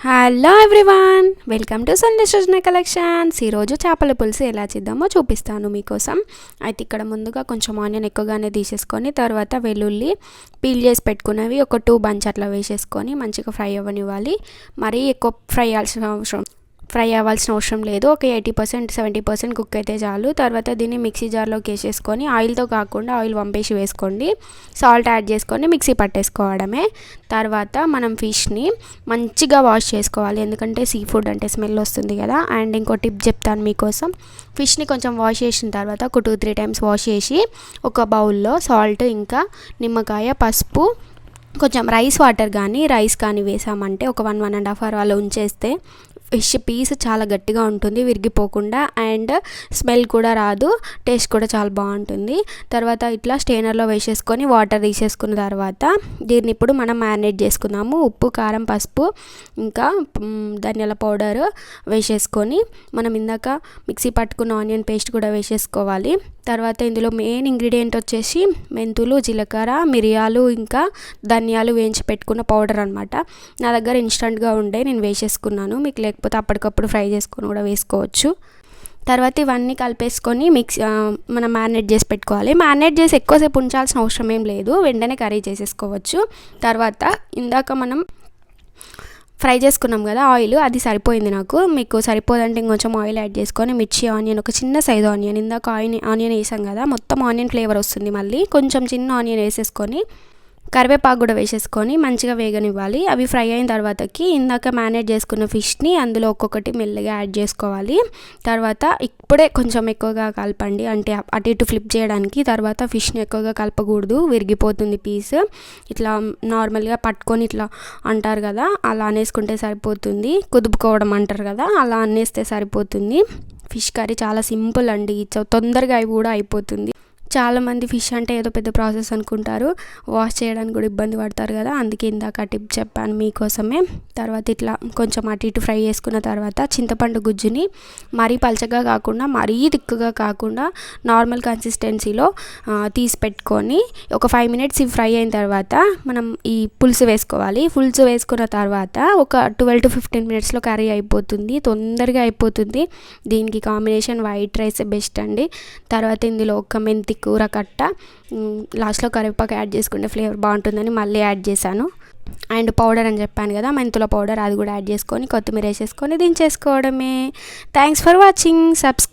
Hello everyone, welcome to Sunday Srujana collections. ఈరోజు చేపల పులుసు ఎలా చేద్దామో చూపిస్తాను మీకోసం. అయితే ఇక్కడ ముందుగా కొంచెం ఆనియన్ ఎక్కువగానే తీసేసుకొని తర్వాత వెల్లుల్లి పీల్ చేసి పెట్టుకున్నవి ఒక 2 బంచ్ అట్లా వేసేసుకొని మంచిగా ఫ్రై అవ్వనివ్వాలి. మరీ ఎక్కువ ఫ్రై అవ్వాల్సిన అవసరం లేదు. ఒక 80% 70% కుక్ అయితే చాలు. తర్వాత దీన్ని మిక్సీ జార్లోకి వేసేసుకొని ఆయిల్తో కాకుండా ఆయిల్ వంపేసి వేసుకోండి. సాల్ట్ యాడ్ చేసుకొని మిక్సీ పట్టేసుకోవడమే. తర్వాత మనం ఫిష్ని మంచిగా వాష్ చేసుకోవాలి, ఎందుకంటే సీ ఫుడ్ అంటే స్మెల్ వస్తుంది కదా. అండ్ ఇంకో టిప్ చెప్తాను మీకోసం. ఫిష్ని కొంచెం వాష్ చేసిన తర్వాత ఒక 2-3 టైమ్స్ వాష్ చేసి ఒక బౌల్లో సాల్ట్ ఇంకా నిమ్మకాయ పసుపు కొంచెం రైస్ కానీ వేసామంటే ఒక 1-1.5 అవర్ అలా ఉంచేస్తే ఫిష్ పీస్ చాలా గట్టిగా ఉంటుంది, విరిగిపోకుండా. అండ్ స్మెల్ కూడా రాదు, టేస్ట్ కూడా చాలా బాగుంటుంది. తర్వాత ఇట్లా స్టెయినర్లో వేసేసుకొని వాటర్ తీసేసుకున్న తర్వాత దీన్ని ఇప్పుడు మనం మ్యారినేట్ చేసుకుందాము. ఉప్పు, కారం, పసుపు ఇంకా ధనియాల పౌడర్ వేసేసుకొని మనం ఇందాక మిక్సీ పట్టుకున్న ఆనియన్ పేస్ట్ కూడా వేసేసుకోవాలి. తర్వాత ఇందులో మెయిన్ ఇంగ్రీడియంట్ వచ్చేసి మెంతులు, జీలకర్ర, మిరియాలు ఇంకా ధనియాలు వేయించి పెట్టుకున్న పౌడర్ అనమాట. నా దగ్గర ఇన్స్టెంట్గా ఉండే నేను వేసేసుకున్నాను. మీకు లేకపోతే అప్పటికప్పుడు ఫ్రై చేసుకొని కూడా వేసుకోవచ్చు. తర్వాత ఇవన్నీ కలిపేసుకొని మనం మ్యారినేట్ చేసి పెట్టుకోవాలి. మ్యారినేట్ చేసి ఎక్కువసేపు ఉంచాల్సిన అవసరం ఏం లేదు, వెంటనే కర్రీ చేసేసుకోవచ్చు. తర్వాత ఇందాక మనం ఫ్రై చేసుకున్నాం కదా ఆయిల్, అది సరిపోయింది నాకు. మీకు సరిపోదంటే ఇంకొంచెం ఆయిల్ యాడ్ చేసుకొని మిర్చి, ఆనియన్, ఒక చిన్న సైజు ఆనియన్, ఇందాక ఆనియన్ వేసాం కదా మొత్తం ఆనియన్ ఫ్లేవర్ వస్తుంది. మళ్ళీ కొంచెం చిన్న ఆనియన్ వేసేసుకొని కరివేపాకు కూడా వేసేసుకొని మంచిగా వేగనివ్వాలి. అవి ఫ్రై అయిన తర్వాతకి ఇందాక మ్యారినేట్ చేసుకున్న ఫిష్ని అందులో ఒక్కొక్కటి మెల్లగా యాడ్ చేసుకోవాలి. తర్వాత ఇప్పుడే కొంచెం ఎక్కువగా కలపండి, అంటే అటు ఇటు ఫ్లిప్ చేయడానికి. తర్వాత ఫిష్ని ఎక్కువగా కలపకూడదు, విరిగిపోతుంది పీస్. ఇట్లా నార్మల్గా పట్టుకొని ఇట్లా అంటారు కదా, అలా అనేసుకుంటే సరిపోతుంది. కుదుపుకోవడం అంటారు కదా, అలా అనేస్తే సరిపోతుంది. ఫిష్ కర్రీ చాలా సింపుల్ అండి, తొందరగా అవి కూడా అయిపోతుంది. చాలామంది ఫిష్ అంటే ఏదో పెద్ద ప్రాసెస్ అనుకుంటారు, వాష్ చేయడానికి కూడా ఇబ్బంది పడతారు కదా, అందుకే ఇందాక టిప్ చెప్పాను మీకోసమే. తర్వాత ఇట్లా కొంచెం అటు ఇటు ఫ్రై చేసుకున్న తర్వాత చింతపండు గుజ్జుని మరీ పలచగా కాకుండా మరీ తిక్కుగా కాకుండా నార్మల్ కన్సిస్టెన్సీలో తీసి పెట్టుకొని ఒక 5 మినిట్స్ ఇవి ఫ్రై అయిన తర్వాత మనం ఈ పులుసు వేసుకోవాలి. పులుసు వేసుకున్న తర్వాత ఒక 12-15 మినిట్స్లో కర్రీ అయిపోతుంది, తొందరగా అయిపోతుంది. దీనికి కాంబినేషన్ వైట్ రైస్ బెస్ట్ అండి. తర్వాత ఇందులో ఒక మెంతి కూర కట్ట, లాస్ట్లో కరివేపాకు యాడ్ చేసుకుంటే ఫ్లేవర్ బాగుంటుందని మళ్ళీ యాడ్ చేశాను. అండ్ పౌడర్ అని చెప్పాను కదా, మెంతుల పౌడర్, అది కూడా యాడ్ చేసుకొని కొత్తిమీర వేసేసుకొని దించేసుకోవడమే. Thanks for watching. సబ్స్క్రైబ్.